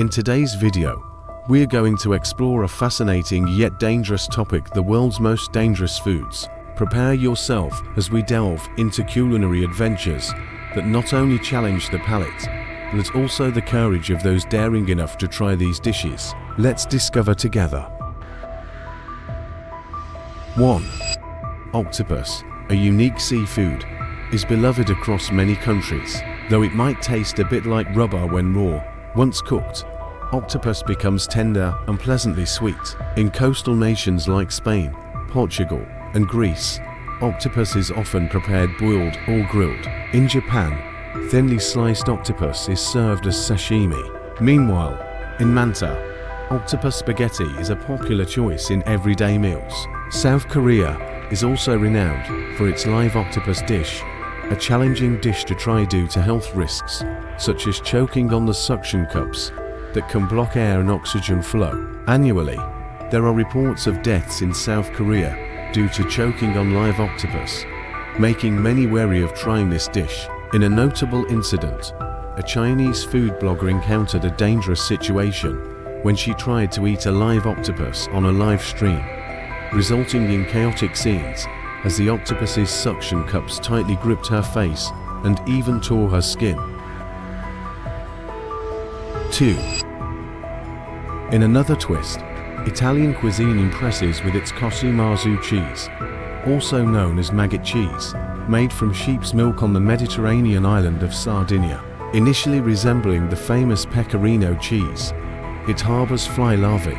In today's video, we're going to explore a fascinating yet dangerous topic: the world's most dangerous foods. Prepare yourself as we delve into culinary adventures that not only challenge the palate, but also the courage of those daring enough to try these dishes. Let's discover together. 1. Octopus, a unique seafood, is beloved across many countries. Though it might taste a bit like rubber when raw, once cooked, octopus becomes tender and pleasantly sweet. In coastal nations like Spain, Portugal, and Greece, octopus is often prepared boiled or grilled. In Japan, thinly sliced octopus is served as sashimi. Meanwhile, in Manta, octopus spaghetti is a popular choice in everyday meals. South Korea is also renowned for its live octopus dish, a challenging dish to try due to health risks, such as choking on the suction cups that can block air and oxygen flow. Annually, there are reports of deaths in South Korea due to choking on live octopus, making many wary of trying this dish. In a notable incident, a Chinese food blogger encountered a dangerous situation when she tried to eat a live octopus on a live stream, resulting in chaotic scenes as the octopus's suction cups tightly gripped her face and even tore her skin. 2. In another twist, Italian cuisine impresses with its Marzu cheese, also known as Maggot cheese, made from sheep's milk on the Mediterranean island of Sardinia. Initially resembling the famous pecorino cheese, it harbors fly larvae,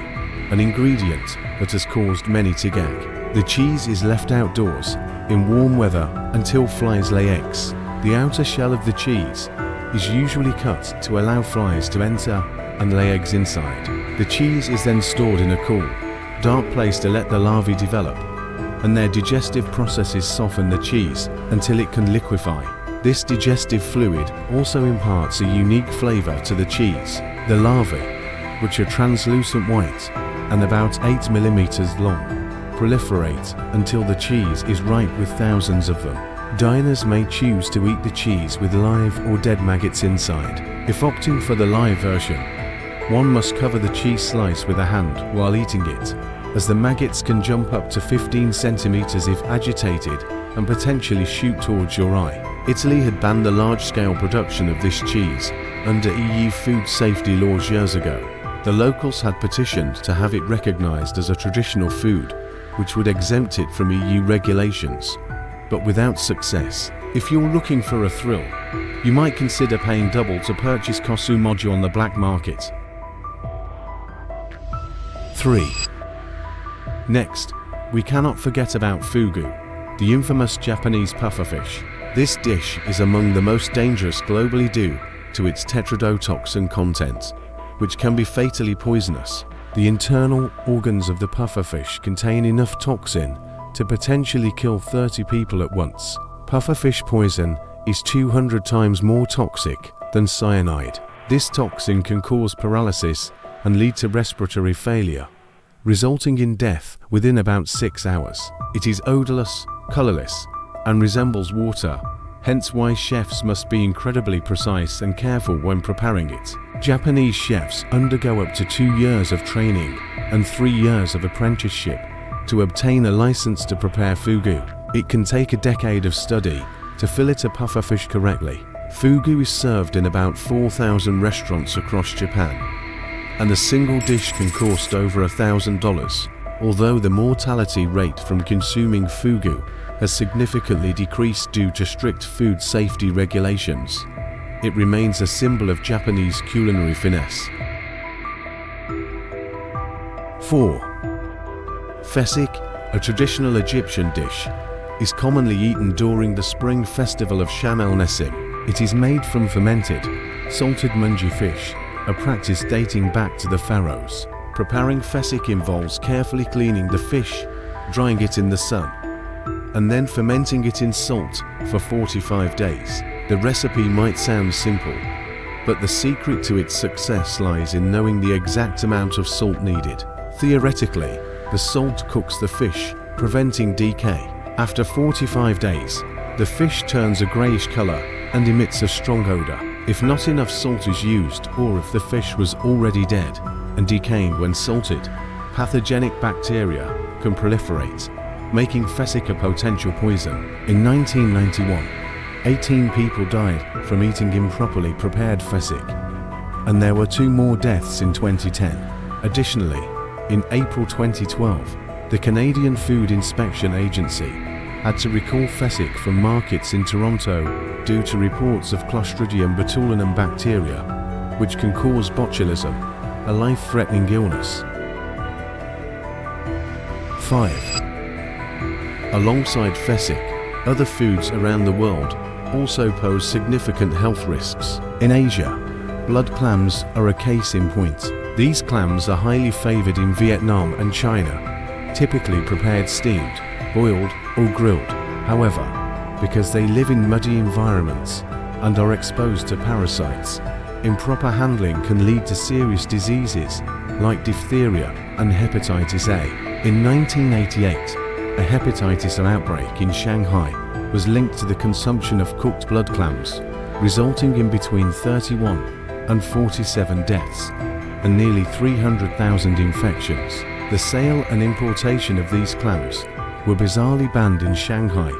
an ingredient that has caused many to gag. The cheese is left outdoors in warm weather until flies lay eggs. The outer shell of the cheese is usually cut to allow flies to enter and lay eggs inside. The cheese is then stored in a cool, dark place to let the larvae develop, and their digestive processes soften the cheese until it can liquefy. This digestive fluid also imparts a unique flavor to the cheese. The larvae, which are translucent white and about 8 mm long, proliferate until the cheese is ripe with thousands of them. Diners may choose to eat the cheese with live or dead maggots inside. If opting for the live version, one must cover the cheese slice with a hand while eating it, as the maggots can jump up to 15 centimeters if agitated and potentially shoot towards your eye. Italy had banned the large-scale production of this cheese under EU food safety laws years ago. The locals had petitioned to have it recognized as a traditional food, which would exempt it from EU regulations, but without success. If you're looking for a thrill, you might consider paying double to purchase Casu module on the black market. 3. Next, we cannot forget about Fugu, the infamous Japanese pufferfish. This dish is among the most dangerous globally due to its tetrodotoxin content, which can be fatally poisonous. The internal organs of the pufferfish contain enough toxin to potentially kill 30 people at once. Pufferfish poison is 200 times more toxic than cyanide. This toxin can cause paralysis and lead to respiratory failure, resulting in death within about 6 hours. It is odorless, colorless, and resembles water, hence why chefs must be incredibly precise and careful when preparing it. Japanese chefs undergo up to 2 years of training and 3 years of apprenticeship to obtain a license to prepare fugu. It can take a decade of study to fillet a pufferfish correctly. Fugu is served in about 4,000 restaurants across Japan, and a single dish can cost over $1,000. Although the mortality rate from consuming fugu has significantly decreased due to strict food safety regulations, it remains a symbol of Japanese culinary finesse. 4. Fesikh, a traditional Egyptian dish, is commonly eaten during the spring festival of Sham el-Nessim. It is made from fermented, salted munji fish, a practice dating back to the pharaohs. Preparing fesikh involves carefully cleaning the fish, drying it in the sun, and then fermenting it in salt for 45 days. The recipe might sound simple, but the secret to its success lies in knowing the exact amount of salt needed. Theoretically, the salt cooks the fish, preventing decay. After 45 days, the fish turns a grayish color and emits a strong odor. If not enough salt is used, or if the fish was already dead and decaying when salted, pathogenic bacteria can proliferate, making Fesikh a potential poison. In 1991, 18 people died from eating improperly prepared Fesikh, and there were 2 more deaths in 2010. Additionally, in April 2012, the Canadian Food Inspection Agency had to recall Fesikh from markets in Toronto due to reports of Clostridium botulinum bacteria, which can cause botulism, a life-threatening illness. 5. Alongside Fesikh, other foods around the world also pose significant health risks. In Asia, blood clams are a case in point. These clams are highly favored in Vietnam and China, typically prepared steamed, boiled, or grilled. However, because they live in muddy environments and are exposed to parasites, improper handling can lead to serious diseases like diphtheria and hepatitis A. In 1988, a hepatitis outbreak in Shanghai was linked to the consumption of cooked blood clams, resulting in between 31 and 47 deaths and nearly 300,000 infections. The sale and importation of these clams were bizarrely banned in Shanghai,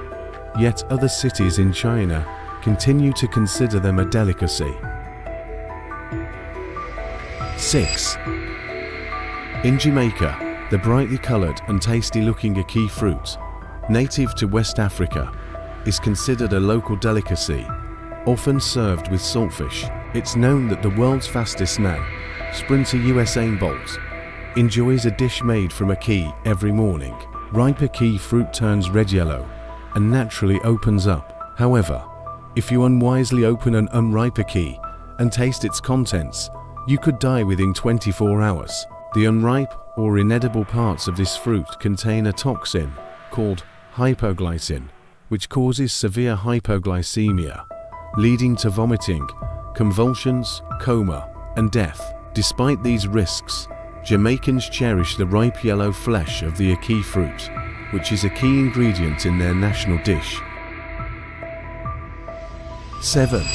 yet other cities in China continue to consider them a delicacy. 6. In Jamaica, the brightly colored and tasty-looking Aki fruit, native to West Africa, is considered a local delicacy, often served with saltfish. It's known that the world's fastest man, sprinter Usain Bolt, enjoys a dish made from Aki every morning. Ripe Aki fruit turns red-yellow and naturally opens up. However, if you unwisely open an unripe Aki and taste its contents, you could die within 24 hours. The unripe or inedible parts of this fruit contain a toxin called hypoglycin, which causes severe hypoglycemia, leading to vomiting, convulsions, coma, and death. Despite these risks, Jamaicans cherish the ripe yellow flesh of the Aki fruit, which is a key ingredient in their national dish. 7.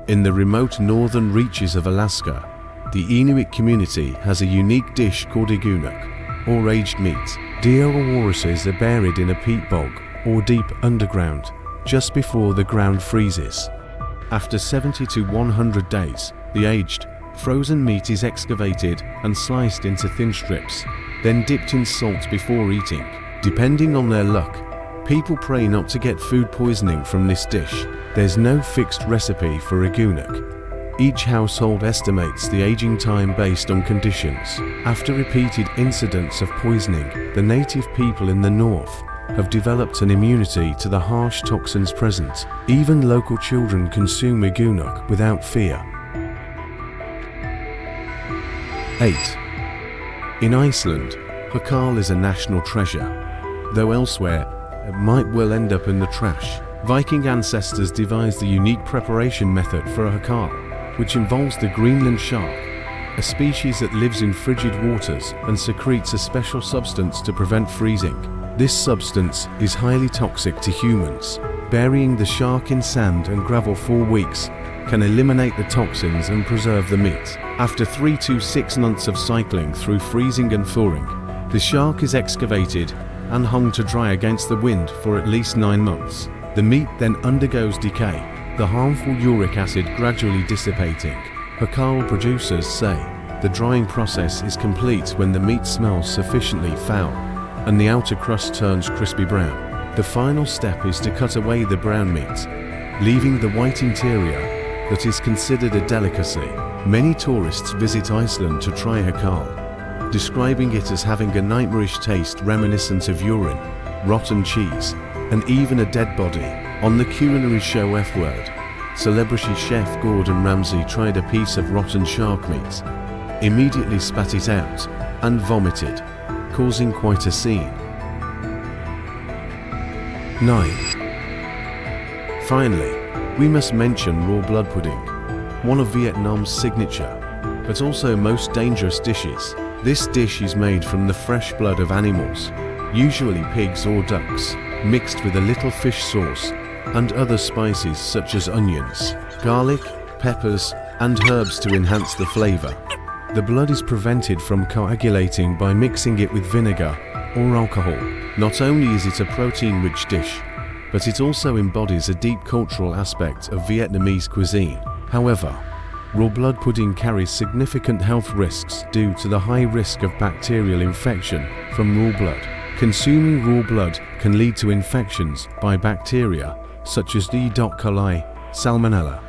In the remote northern reaches of Alaska, the Inuit community has a unique dish called Igunak, or aged meat. Deer or walruses are buried in a peat bog or deep underground just before the ground freezes. After 70 to 100 days, the aged, frozen meat is excavated and sliced into thin strips, then dipped in salt before eating. Depending on their luck, people pray not to get food poisoning from this dish. There's no fixed recipe for Igunak. Each household estimates the aging time based on conditions. After repeated incidents of poisoning, the native people in the north have developed an immunity to the harsh toxins present. Even local children consume Igunak without fear. 8. In Iceland, Hákarl is a national treasure, though elsewhere it might well end up in the trash. Viking ancestors devised the unique preparation method for a Hákarl, which involves the Greenland shark, a species that lives in frigid waters and secretes a special substance to prevent freezing. This substance is highly toxic to humans. Burying the shark in sand and gravel for weeks can eliminate the toxins and preserve the meat. After 3 to 6 months of cycling through freezing and thawing, the shark is excavated and hung to dry against the wind for at least 9 months. The meat then undergoes decay, the harmful uric acid gradually dissipating. Hákarl producers say the drying process is complete when the meat smells sufficiently foul and the outer crust turns crispy brown. The final step is to cut away the brown meat, leaving the white interior that is considered a delicacy. Many tourists visit Iceland to try Hákarl, describing it as having a nightmarish taste reminiscent of urine, rotten cheese, and even a dead body. On the culinary show F Word, celebrity chef Gordon Ramsay tried a piece of rotten shark meat, immediately spat it out, and vomited, causing quite a scene. 9. Finally, we must mention raw blood pudding, one of Vietnam's signature, but also most dangerous dishes. This dish is made from the fresh blood of animals, usually pigs or ducks, mixed with a little fish sauce and other spices such as onions. garlic, peppers, and herbs to enhance the flavor. The blood is prevented from coagulating by mixing it with vinegar or alcohol. Not only is it a protein-rich dish, but it also embodies a deep cultural aspect of Vietnamese cuisine. However, raw blood pudding carries significant health risks due to the high risk of bacterial infection from raw blood. Consuming raw blood can lead to infections by bacteria such as E. coli, Salmonella,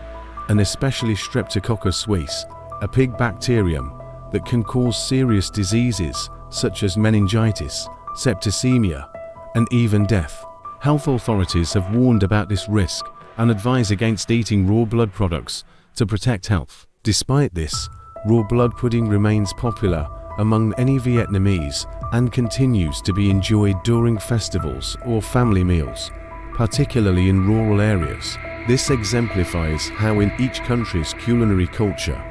and especially Streptococcus suis, a pig bacterium that can cause serious diseases such as meningitis, septicemia, and even death. Health authorities have warned about this risk and advise against eating raw blood products to protect health. Despite this, raw blood pudding remains popular among any Vietnamese and continues to be enjoyed during festivals or family meals, particularly in rural areas. This exemplifies how in each country's culinary culture,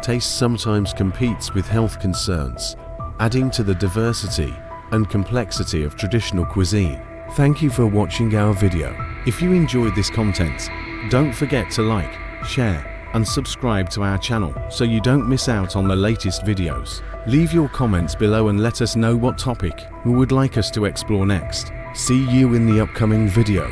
taste sometimes competes with health concerns, adding to the diversity and complexity of traditional cuisine. Thank you for watching our video. If you enjoyed this content, don't forget to like, share, and subscribe to our channel so you don't miss out on the latest videos. Leave your comments below and let us know what topic you would like us to explore next. See you in the upcoming video.